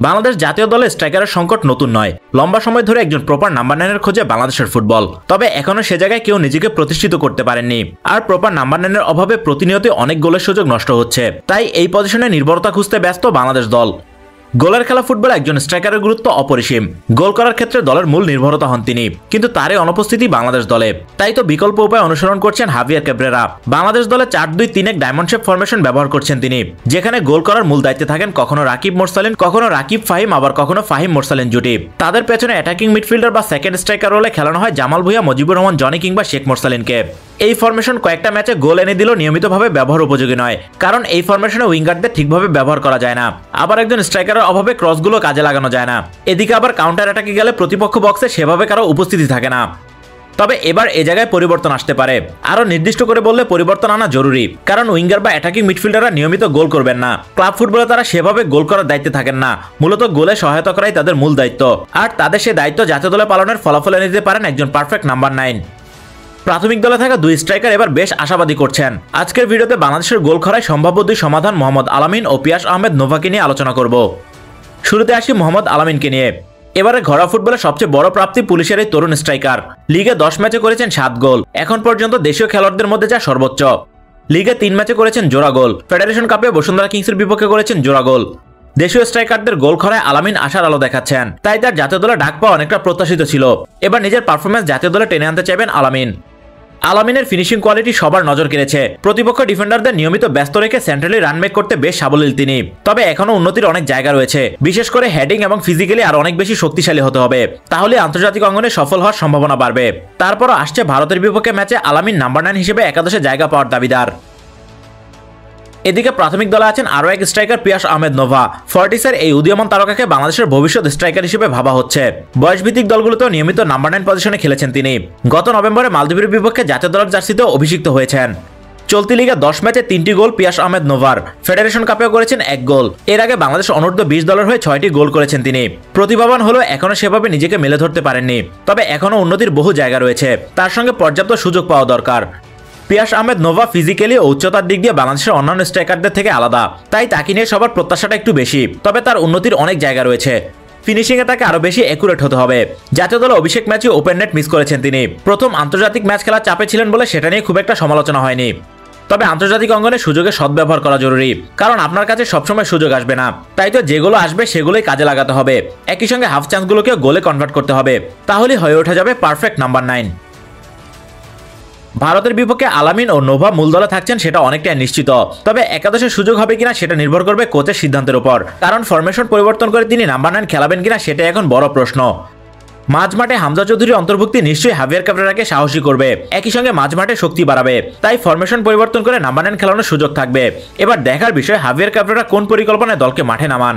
বাংলাদেশ জাতীয় দলে স্ট্রাইকারের সংকট নতুন নয়। লম্বা সময় ধরে একজন প্রপার নাম্বার 9 এর খোঁজে বাংলাদেশের ফুটবল, তবে এখনো সে জায়গায় কেউ নিজেকে প্রতিষ্ঠিত করতে পারেননি। আর প্রপার নাম্বার 9 এর অভাবে প্রতিনিয়ত অনেক গোলের সুযোগ নষ্ট হচ্ছে, তাই এই পজিশনে নির্ভরতা খুঁজতে ব্যস্ত বাংলাদেশ দল। গোলের খেলা ফুটবলে একজন স্ট্রাইকারের গুরুত্ব অপরিসীম। গোল করার ক্ষেত্রে দলের মূল নির্ভরতা হন তিনি, কিন্তু তারই অনুপস্থিতি বাংলাদেশ দলে। তাই তো বিকল্প উপায় অনুসরণ করছেন হাভিয়ার ক্যাব্রেরা। বাংলাদেশ দলে 4-2-3-1 ডায়মন্ড শেপ ফরমেশন ব্যবহার করছেন তিনি, যেখানে গোল করার মূল দায়িত্বে থাকেন কখনো রাকিব মোরসালিন, কখনো রাকিব ফাহিম, আবার কখনো ফাহিম মোরসালিন জুটি। তাদের পেছনে অ্যাটাকিং মিডফিল্ডার বা সেকেন্ড স্ট্রাইকার রোলে খেলানো হয় জামাল ভুঁইয়া, মুজিবুর রহমান জনি কিংবা শেখ মোরসালিনকে। এই ফরমেশন কয়েকটা ম্যাচে গোল এনে দিলেও নিয়মিতভাবে ব্যবহার উপযোগী নয়, কারণ এই ফরমেশনে উইঙ্গারদের ঠিকভাবে ব্যবহার করা যায় না। আবার একজন স্ট্রাইকারের অভাবে ক্রসগুলো কাজে লাগানো যায় না। এদিকে আবার কাউন্টার অ্যাটাকে গেলে প্রতিপক্ষ বক্সে সেভাবে কারো উপস্থিতি থাকে না। তবে এবার এ জায়গায় পরিবর্তন আসতে পারে। আরও নির্দিষ্ট করে বললে পরিবর্তন আনা জরুরি, কারণ উইঙ্গার বা অ্যাটাকিং মিডফিল্ডাররা নিয়মিত গোল করবেন না। ক্লাব ফুটবলে তারা সেভাবে গোল করার দায়িত্বে থাকেন না, মূলত গোলে সহায়তা করাই তাদের মূল দায়িত্ব। আর তাদের সে দায়িত্ব জাতীয় দলে পালনের ফলাফল এনে দিতে পারেন একজন পারফেক্ট নাম্বার 9। প্রাথমিক দলে থাকা দুই স্ট্রাইকার এবার বেশ আশাবাদী করছেন। আজকের ভিডিওতে বাংলাদেশের গোল খরায় সম্ভাব্য দুই সমাধান মোহাম্মদ আলামিন ও পিয়াস আহমেদ নোভাকে নিয়ে আলোচনা করব। শুরুতে আসি মোহাম্মদ আলামিনকে নিয়ে। এবারে ঘরোয়া ফুটবলে সবচেয়ে বড় প্রাপ্তি পুলিশের এই তরুণ স্ট্রাইকার। লিগে 10 ম্যাচে করেছেন 7 গোল, এখন পর্যন্ত দেশীয় খেলোয়াড়দের মধ্যে যা সর্বোচ্চ। লিগে 3 ম্যাচে করেছেন জোড়া গোল, ফেডারেশন কাপে বসুন্ধরা কিংসের বিপক্ষে করেছেন জোড়া গোল। দেশীয় স্ট্রাইকারদের গোল খরায় আলামিন আশার আলো দেখাচ্ছেন, তাই তার জাতীয় দলে ডাক পাওয়া অনেকটা প্রত্যাশিত ছিল। এবার নিজের পারফরমেন্স জাতীয় দলে টেনে আনতে চাইবেন আলামিন। আলামিনের ফিনিশিং কোয়ালিটি সবার নজর কেড়েছে। প্রতিপক্ষ ডিফেন্ডারদের নিয়মিত ব্যস্ত রেখে সেন্ট্রালি রান মেক করতে বেশ সাবলীল তিনি। তবে এখনো উন্নতির অনেক জায়গা রয়েছে, বিশেষ করে হেডিং এবং ফিজিক্যালি আর অনেক বেশি শক্তিশালী হতে হবে, তাহলে আন্তর্জাতিক অঙ্গনে সফল হওয়ার সম্ভাবনা বাড়বে। তারপরও আসছে ভারতের বিপক্ষে ম্যাচে আলামিন নাম্বার 9 হিসেবে একাদশে জায়গা পাওয়ার দাবিদার। এদিকে প্রাথমিক দলে আছেন আরও এক স্ট্রাইকার পিয়াস আহমেদ নোভা। ফর্টিসের এই উদীয়মান তারকাকে বাংলাদেশের ভবিষ্যৎ স্ট্রাইকার হিসেবে ভাবা হচ্ছে। বয়সভিত্তিক দলগুলোতেও নিয়মিত নাম্বার 9 পজিশনে খেলেছেন তিনি। গত নভেম্বরে মালদ্বীপের বিপক্ষে জাতীয় দলের জার্সিতেও অভিষিক্ত হয়েছেন। চলতি লিগে 10 ম্যাচে 3টি গোল পিয়াস আহমেদ নোভার। ফেডারেশন কাপেও করেছেন 1 গোল। এর আগে বাংলাদেশ অনূর্ধ্ব 20 দলের হয়ে 6টি গোল করেছেন তিনি। প্রতিভাবান হলেও এখনো সেভাবে নিজেকে মেলে ধরতে পারেননি, তবে এখনো উন্নতির বহু জায়গা রয়েছে। তার সঙ্গে পর্যাপ্ত সুযোগ পাওয়া দরকার। পিয়াস আহমেদ নোভা ফিজিক্যালি ও উচ্চতার দিক দিয়ে বাংলাদেশের অন্যান্য স্ট্রাইকারদের থেকে আলাদা, তাই তাকে নিয়ে সবার প্রত্যাশাটা একটু বেশি। তবে তার উন্নতির অনেক জায়গা রয়েছে। ফিনিশিংয়ে তাকে আরও বেশি অ্যাকুরেট হতে হবে। জাতীয় দলে অভিষেক ম্যাচে ওপেন নেট মিস করেছেন তিনি। প্রথম আন্তর্জাতিক ম্যাচ খেলার চাপে ছিলেন বলে সেটা নিয়ে খুব একটা সমালোচনা হয়নি। তবে আন্তর্জাতিক অঙ্গনে সুযোগের সদ্ব্যবহার করা জরুরি, কারণ আপনার কাছে সবসময় সুযোগ আসবে না। তাই তো যেগুলো আসবে সেগুলোই কাজে লাগাতে হবে। একই সঙ্গে হাফ চান্সগুলোকেও গোলে কনভার্ট করতে হবে, তাহলেই হয়ে ওঠা যাবে পারফেক্ট নাম্বার 9। ভারতের বিপক্ষে আলামিন ও নোভা মূল দলে থাকছেন সেটা অনেকটাই নিশ্চিত, তবে একাদশের সুযোগ হবে কিনা সেটা নির্ভর করবে কোচের সিদ্ধান্তের উপর। কারণ ফরমেশন পরিবর্তন করে তিনি নাম্বার 9 খেলাবেন কিনা সেটা এখন বড় প্রশ্ন। মাঝমাঠে হামজা চৌধুরীর অন্তর্ভুক্তি নিশ্চয়ই হাভিয়ার ক্যাব্রেরাকে সাহসী করবে, একই সঙ্গে মাঝমাঠে শক্তি বাড়াবে। তাই ফরমেশন পরিবর্তন করে নাম্বার 9 খেলানোর সুযোগ থাকবে। এবার দেখার বিষয় হাভিয়ার ক্যাব্রেরা কোন পরিকল্পনায় দলকে মাঠে নামান।